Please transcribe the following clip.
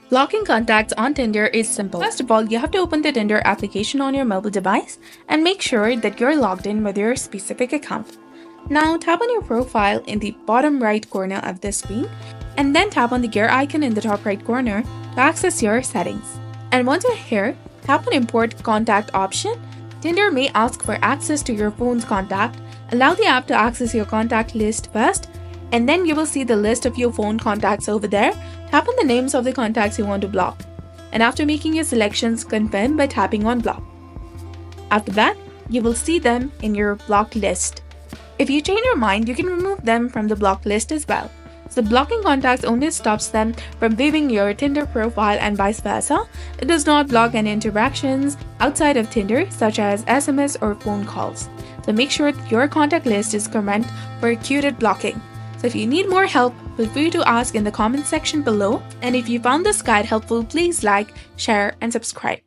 Blocking contacts on Tinder is simple. First of all, you have to open the Tinder application on your mobile device and make sure that you're logged in with your specific account. Now tap on your profile in the bottom right corner of the screen and then tap on the gear icon in the top right corner to access your settings. And once you're here, tap on Import Contact option. Tinder may ask for access to your phone's contact. Allow the app to access your contact list first, and then you will see the list of your phone contacts over there. Tap on the names of the contacts you want to block. And after making your selections, confirm by tapping on block. After that, you will see them in your blocked list. If you change your mind, you can remove them from the blocked list as well. So blocking contacts only stops them from viewing your Tinder profile and vice versa. It does not block any interactions outside of Tinder, such as SMS or phone calls. So make sure that your contact list is current for accurate blocking. So if you need more help, feel free to ask in the comment section below. And if you found this guide helpful, please like, share, and subscribe.